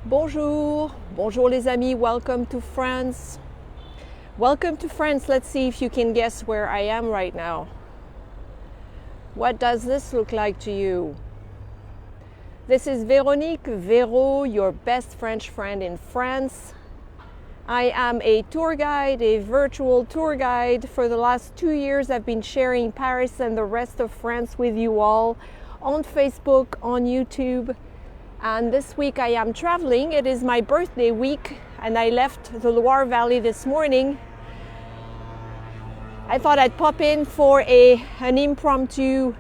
Bonjour, bonjour les amis, welcome to France. Welcome to France. Let's see if you can guess where I am right now. What does this look like to you? This is Véronique, Véro, your best French friend in France. I am a tour guide, a virtual tour guide. For the last 2 years, I've been sharing Paris and the rest of France with you all on Facebook, on YouTube. And this week I am traveling. It is my birthday week and I left the Loire Valley this morning. I thought I'd pop in for an impromptu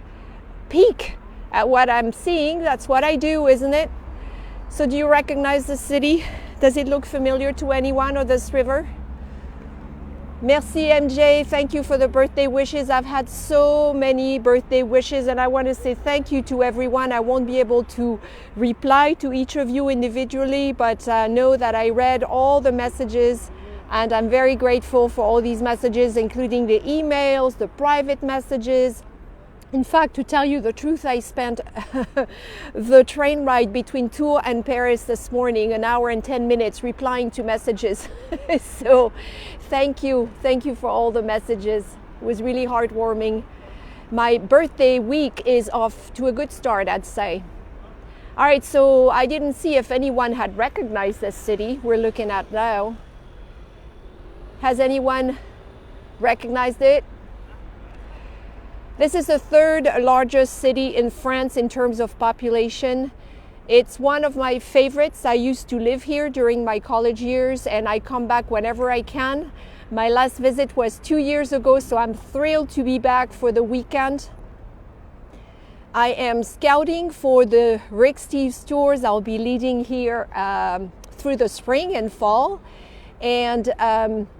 peek at what I'm seeing. That's what I do, isn't it? So do you recognize the city? Does it look familiar to anyone, or this river? Merci MJ, thank you for the birthday wishes. I've had so many birthday wishes and I want to say thank you to everyone. I won't be able to reply to each of you individually, but know that I read all the messages and I'm very grateful for all these messages, including the emails, the private messages. In fact, to tell you the truth, I spent the train ride between Tours and Paris this morning, 1 hour and 10 minutes, replying to messages. So thank you for all the messages. It was really heartwarming. My birthday week is off to a good start, I'd say. All right, so I didn't see if anyone had recognized this city we're looking at now. Has anyone recognized it? This is the third largest city in France in terms of population. It's one of my favorites. I used to live here during my college years and I come back whenever I can. My last visit was 2 years ago, so I'm thrilled to be back for the weekend. I am scouting for the Rick Steves tours I'll be leading here through the spring and fall. And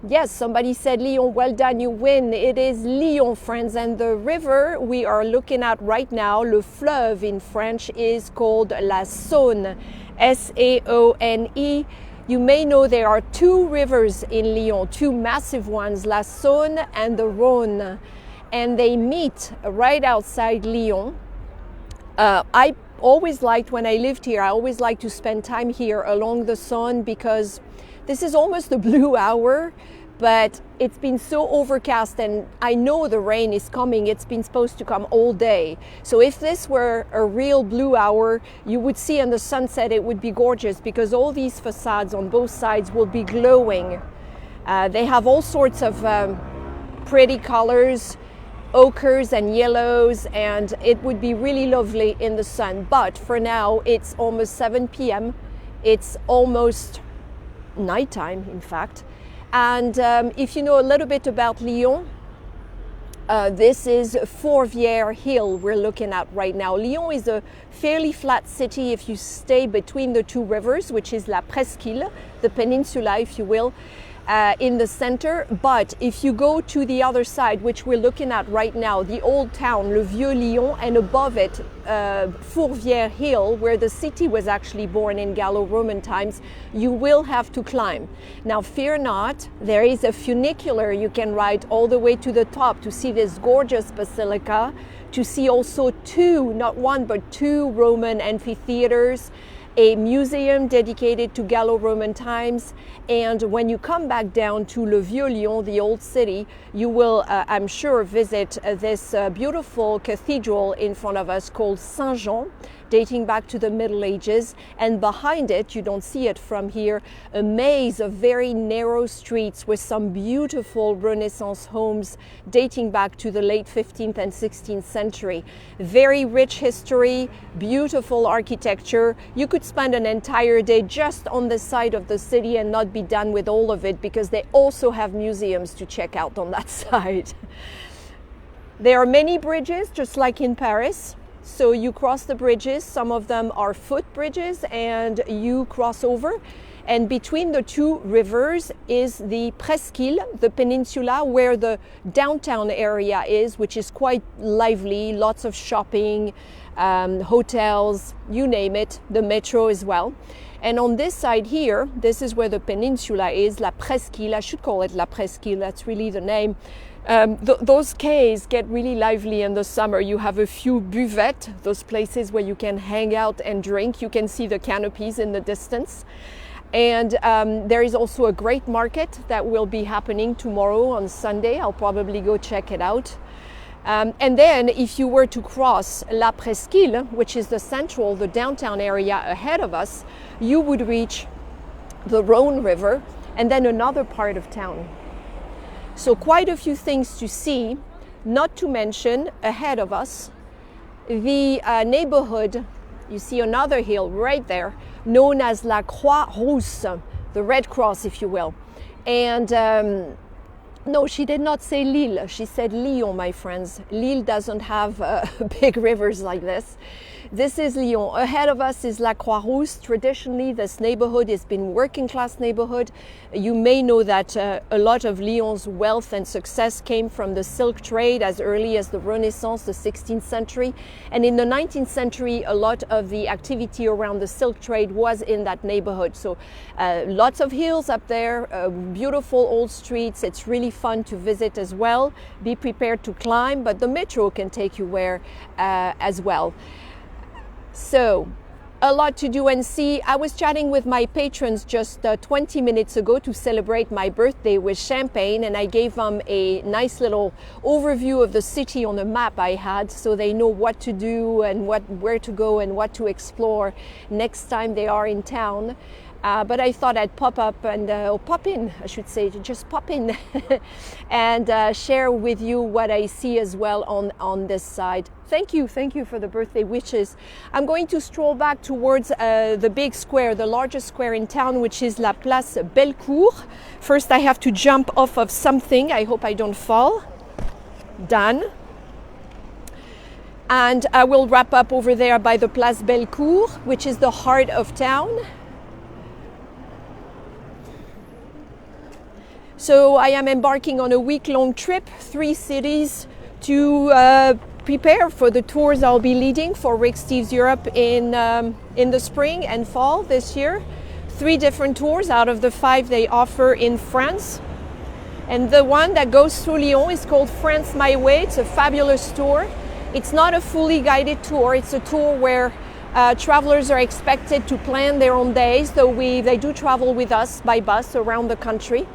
yes, somebody said Lyon, well done, you win. It is Lyon, friends, and the river we are looking at right now, le fleuve in French, is called la Saône, S-A-O-N-E. You may know there are 2 rivers in Lyon, 2 massive ones, la Saône and the Rhône, and they meet right outside Lyon. I always liked, when I lived here, I always liked to spend time here along the Saône because this is almost the blue hour, but it's been so overcast and I know the rain is coming. It's been supposed to come all day. So if this were a real blue hour, you would see in the sunset it would be gorgeous because all these facades on both sides will be glowing. They have all sorts of pretty colors, ochres and yellows, and it would be really lovely in the sun. But for now, it's almost 7 p.m. It's almost nighttime, in fact. And if you know a little bit about Lyon, this is Fourvière Hill we're looking at right now. Lyon is a fairly flat city if you stay between the 2 rivers, which is la Presque Isle, the peninsula, if you will, in the center. But if you go to the other side, which we're looking at right now, the old town, le Vieux Lyon, and above it, Fourvière Hill, where the city was actually born in Gallo-Roman times, you will have to climb. Now, fear not, there is a funicular you can ride all the way to the top to see this gorgeous basilica, to see also 2, not 1, but 2 Roman amphitheaters, a museum dedicated to Gallo-Roman times, and when you come back down to Le Vieux Lyon, the old city, you will, I'm sure, visit this beautiful cathedral in front of us called Saint-Jean, dating back to the Middle Ages, and behind it, you don't see it from here, a maze of very narrow streets with some beautiful Renaissance homes dating back to the late 15th and 16th century. Very rich history, beautiful architecture. You could spend an entire day just on the side of the city and not be done with all of it because they also have museums to check out on that side. There are many bridges, just like in Paris. So you cross the bridges, some of them are foot bridges, and you cross over. And between the 2 rivers is the Presque Isle, the peninsula, where the downtown area is, which is quite lively, lots of shopping, hotels, you name it, the metro as well. And on this side here, this is where the peninsula is, la Presque Isle. I should call it la Presque Isle, that's really the name. Those quays get really lively in the summer. You have a few buvettes, those places where you can hang out and drink. You can see the canopies in the distance. And there is also a great market that will be happening tomorrow on Sunday. I'll probably go check it out. And then if you were to cross La Presque Isle, which is the downtown area ahead of us, you would reach the Rhône River and then another part of town. So quite a few things to see, not to mention ahead of us, the neighborhood, you see another hill right there, known as La Croix-Rousse, the Red Cross, if you will. And no, she did not say Lille, she said Lyon, my friends. Lille doesn't have big rivers like this. This is Lyon. Ahead of us is La Croix-Rousse. Traditionally, this neighborhood has been working class neighborhood. You may know that a lot of Lyon's wealth and success came from the silk trade as early as the Renaissance, the 16th century. And in the 19th century, a lot of the activity around the silk trade was in that neighborhood. So lots of hills up there, beautiful old streets. It's really fun to visit as well. Be prepared to climb, but the metro can take you where as well. So, a lot to do and see. I was chatting with my patrons just 20 minutes ago to celebrate my birthday with champagne, and I gave them a nice little overview of the city on a map I had, so they know what to do and where to go and what to explore next time they are in town. But I thought I'd pop in, just pop in and share with you what I see as well on this side. Thank you for the birthday wishes. I'm going to stroll back towards the big square, the largest square in town, which is La Place Bellecour. First, I have to jump off of something. I hope I don't fall. Done. And I will wrap up over there by the Place Bellecour, which is the heart of town. So I am embarking on a week-long trip, 3 cities, to prepare for the tours I'll be leading for Rick Steves Europe in the spring and fall this year. 3 different tours out of the 5 they offer in France. And the one that goes through Lyon is called France My Way. It's a fabulous tour. It's not a fully guided tour. It's a tour where travelers are expected to plan their own days, though they do travel with us by bus around the country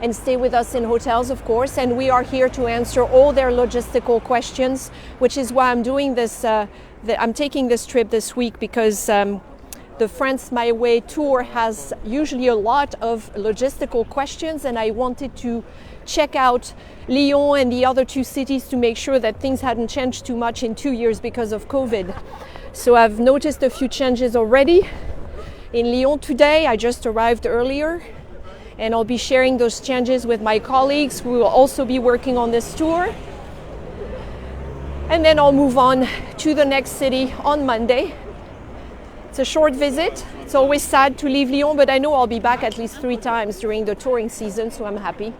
and stay with us in hotels, of course, and we are here to answer all their logistical questions, which is why I'm doing this. I'm taking this trip this week because the France My Way tour has usually a lot of logistical questions, and I wanted to check out Lyon and the other 2 cities to make sure that things hadn't changed too much in 2 years because of COVID. So I've noticed a few changes already. In Lyon today, I just arrived earlier, and I'll be sharing those changes with my colleagues who will also be working on this tour. And then I'll move on to the next city on Monday. It's a short visit. It's always sad to leave Lyon, but I know I'll be back at least 3 times during the touring season, so I'm happy.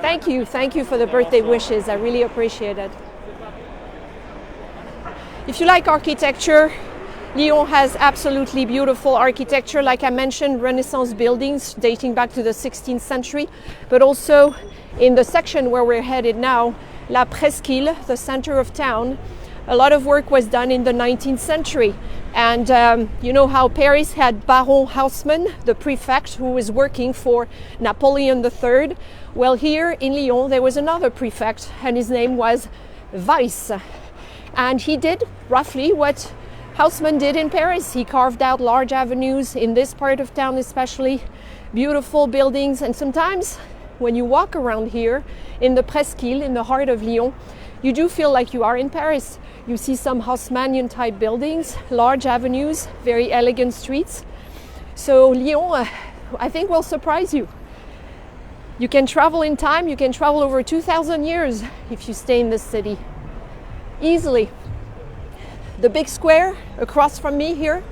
Thank you for the birthday wishes. I really appreciate it. If you like architecture, Lyon has absolutely beautiful architecture. Like I mentioned, Renaissance buildings dating back to the 16th century, but also in the section where we're headed now, La Presque Isle, the center of town, a lot of work was done in the 19th century. And you know how Paris had Baron Haussmann, the prefect who was working for Napoleon III? Well, here in Lyon, there was another prefect, and his name was Weiss. And he did roughly what Haussmann did in Paris. He carved out large avenues in this part of town, especially beautiful buildings. And sometimes when you walk around here in the Presque Isle, in the heart of Lyon, you do feel like you are in Paris. You see some Haussmannian type buildings, large avenues, very elegant streets. So Lyon, I think, will surprise you. You can travel in time, you can travel over 2,000 years if you stay in this city, easily. The big square across from me here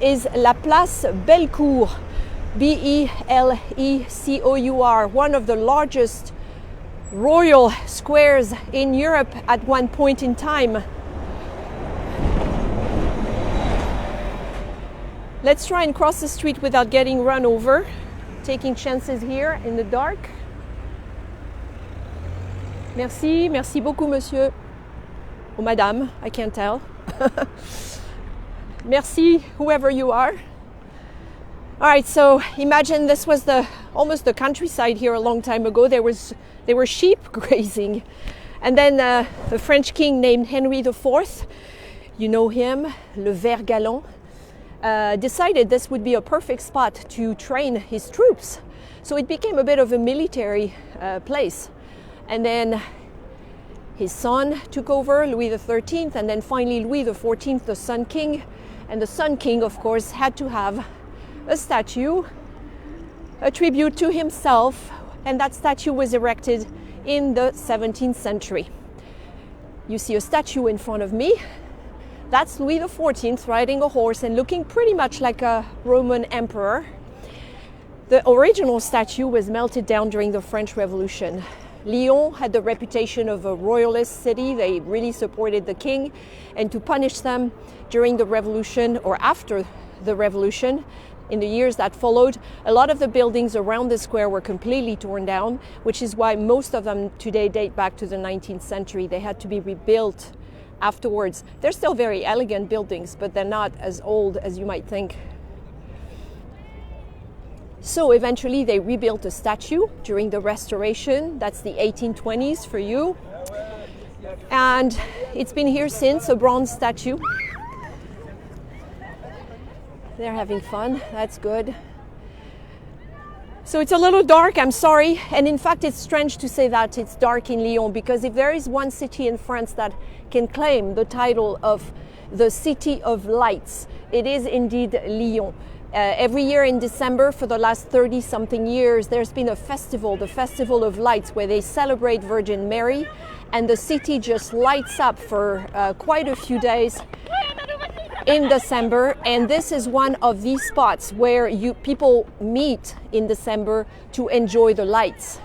is La Place Bellecour, Bellecour, one of the largest royal squares in Europe at one point in time. Let's try and cross the street without getting run over, taking chances here in the dark. Merci, merci beaucoup, monsieur. Or madame, I can't tell. Merci, whoever you are. All right, so imagine this was almost the countryside here a long time ago. There were sheep grazing. And then a French king named Henry IV, you know him, le Vert Galant, decided this would be a perfect spot to train his troops. So it became a bit of a military place. And then his son took over, Louis XIII, and then finally Louis XIV, the Sun King. And the Sun King, of course, had to have a statue, a tribute to himself, and that statue was erected in the 17th century. You see a statue in front of me. That's Louis XIV riding a horse and looking pretty much like a Roman emperor. The original statue was melted down during the French Revolution. Lyon had the reputation of a royalist city. They really supported the king, and to punish them during the revolution or after the revolution, in the years that followed, a lot of the buildings around the square were completely torn down, which is why most of them today date back to the 19th century. They had to be rebuilt afterwards. They're still very elegant buildings, but they're not as old as you might think. So eventually they rebuilt a statue during the restoration. That's the 1820s for you. And it's been here since, a bronze statue. They're having fun, that's good. So it's a little dark, I'm sorry. And in fact, it's strange to say that it's dark in Lyon, because if there is one city in France that can claim the title of the City of Lights, it is indeed Lyon. Every year in December for the last 30-something years, there's been a festival, the Festival of Lights, where they celebrate Virgin Mary, and the city just lights up for quite a few days in December. And this is one of these spots where people meet in December to enjoy the lights.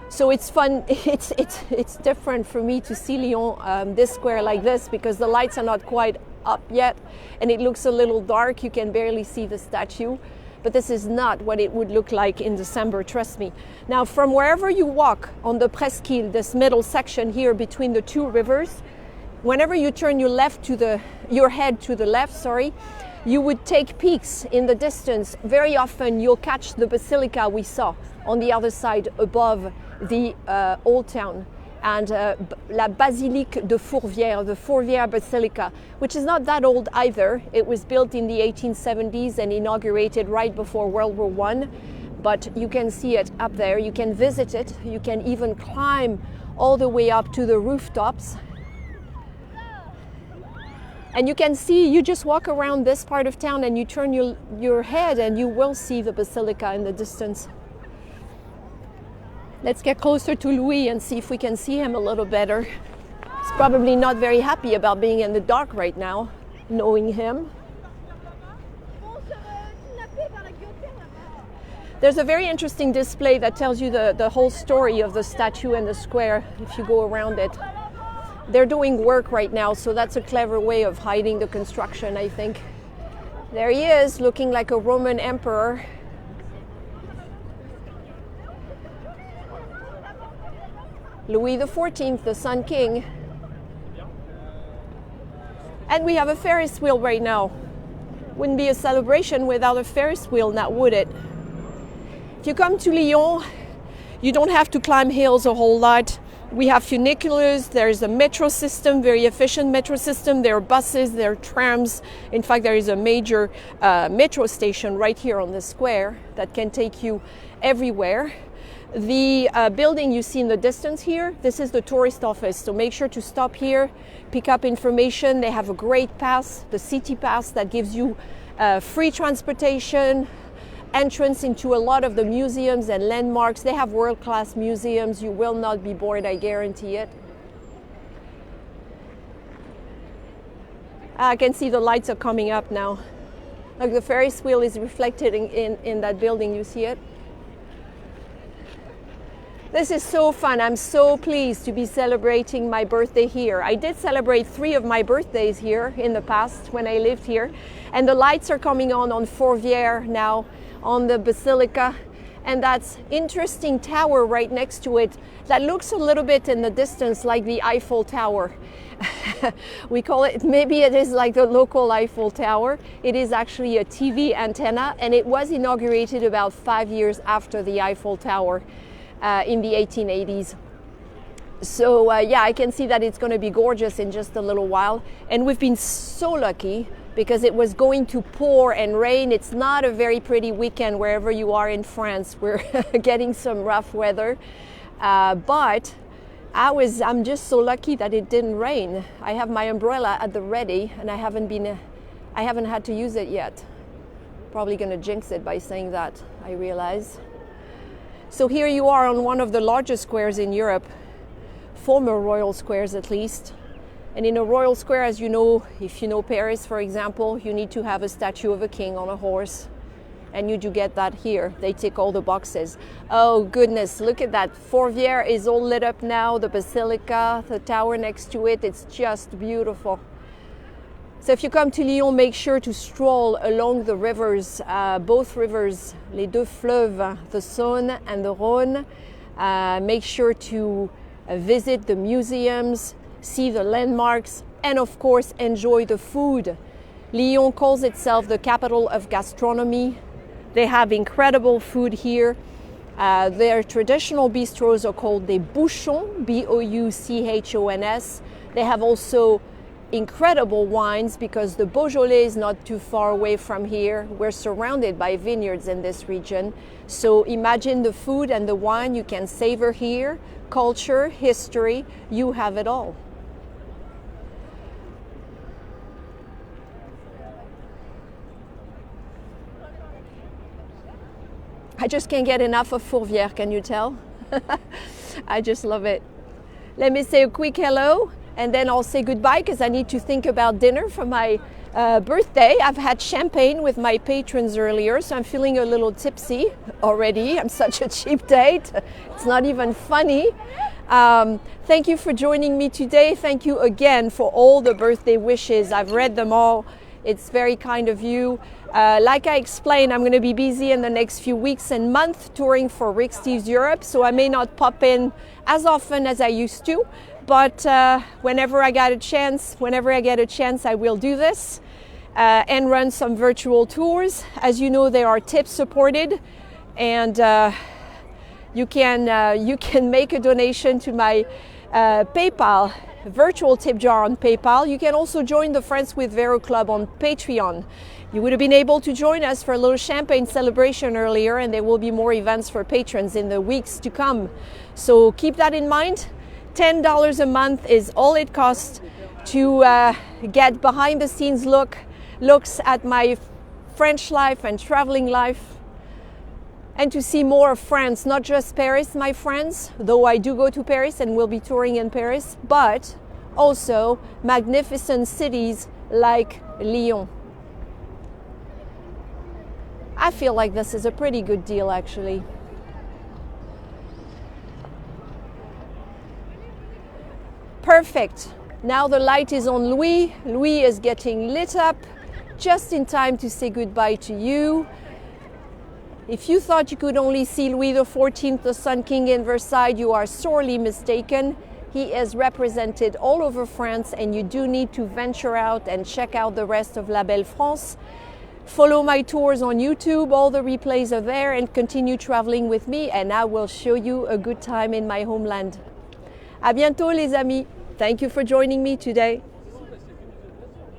So it's fun. It's different for me to see Lyon, this square like this, because the lights are not quite up yet and it looks a little dark. You can barely see the statue, but this is not what it would look like in December, trust me. Now, from wherever you walk on the Presque Isle, this middle section here between the two rivers, whenever you turn your head to the left, you would take peeks in the distance. Very often you'll catch the basilica we saw on the other side above the old town, and La Basilique de Fourvière, the Fourvière Basilica, which is not that old either. It was built in the 1870s and inaugurated right before World War I, but you can see it up there. You can visit it. You can even climb all the way up to the rooftops. And you can see, you just walk around this part of town and you turn your head and you will see the basilica in the distance. Let's get closer to Louis and see if we can see him a little better. He's probably not very happy about being in the dark right now, knowing him. There's a very interesting display that tells you the whole story of the statue and the square if you go around it. They're doing work right now, so that's a clever way of hiding the construction, I think. There he is, looking like a Roman emperor. Louis XIV, the Sun King. And we have a Ferris wheel right now. Wouldn't be a celebration without a Ferris wheel, now would it? If you come to Lyon, you don't have to climb hills a whole lot. We have funiculars, there's a metro system, very efficient metro system. There are buses, there are trams. In fact, there is a major metro station right here on the square that can take you everywhere. The building you see in the distance here, this is the tourist office. So make sure to stop here, pick up information. They have a great pass, the city pass, that gives you free transportation, entrance into a lot of the museums and landmarks. They have world-class museums. You will not be bored, I guarantee it. I can see the lights are coming up now. Like the Ferris wheel is reflected in that building, you see it? This is so fun. I'm so pleased to be celebrating my birthday here. I did celebrate 3 of my birthdays here in the past when I lived here. And the lights are coming on Fourvière now, on the Basilica. and that interesting tower right next to it that looks a little bit in the distance like the Eiffel Tower. We call it, maybe it is like the local Eiffel Tower. It is actually a TV antenna, and it was inaugurated about 5 years after the Eiffel Tower in the 1880s. So yeah, I can see that it's going to be gorgeous in just a little while. And we've been so lucky because it was going to pour and rain. It's not a very pretty weekend wherever you are in France. We're getting some rough weather. But I'm just so lucky that it didn't rain. I have my umbrella at the ready, and I haven't had to use it yet. Probably going to jinx it by saying that, I realize. So here you are on one of the largest squares in Europe, former royal squares at least. And in a royal square, as you know, if you know Paris, for example, you need to have a statue of a king on a horse. And you do get that here. They tick all the boxes. Oh goodness, look at that. Fourvière is all lit up now, the basilica, the tower next to it. It's just beautiful. So if you come to Lyon, make sure to stroll along the rivers, both rivers, les deux fleuves, the Saône and the Rhône. Make sure to visit the museums, see the landmarks, and of course enjoy the food. Lyon calls itself the capital of gastronomy. They have incredible food here. Their traditional bistros are called des bouchons, B-O-U-C-H-O-N-S. They have also incredible wines because the Beaujolais is not too far away from here. We're surrounded by vineyards in this region. So imagine the food and the wine you can savor here. Culture, history, you have it all. I just can't get enough of Fourvière, can you tell? I just love it. Let me say a quick hello, and then I'll say goodbye because I need to think about dinner for my birthday. I've had champagne with my patrons earlier, so I'm feeling a little tipsy already. I'm such a cheap date. It's not even funny. Thank you for joining me today. Thank you again for all the birthday wishes. I've read them all. It's very kind of you. Like I explained, I'm going to be busy in the next few weeks and months touring for Rick Steves Europe, so I may not pop in as often as I used to, but whenever I get a chance, I will do this and run some virtual tours. As you know, they are tip supported, and you can make a donation to my PayPal virtual tip jar on PayPal. You can also join the Friends with Véro Club on Patreon. You would have been able to join us for a little champagne celebration earlier, and there will be more events for patrons in the weeks to come. So keep that in mind. $10 a month is all it costs to get behind the scenes looks at my French life and traveling life, and to see more of France, not just Paris, my friends, though I do go to Paris and will be touring in Paris, but also magnificent cities like Lyon. I feel like this is a pretty good deal, actually. Perfect. Now the light is on Louis. Louis is getting lit up just in time to say goodbye to you. If you thought you could only see Louis XIV, the Sun King in Versailles, you are sorely mistaken. He is represented all over France, and you do need to venture out and check out the rest of La Belle France. Follow my tours on YouTube, all the replays are there, and continue traveling with me, and I will show you a good time in my homeland. À bientôt les amis. Thank you for joining me today.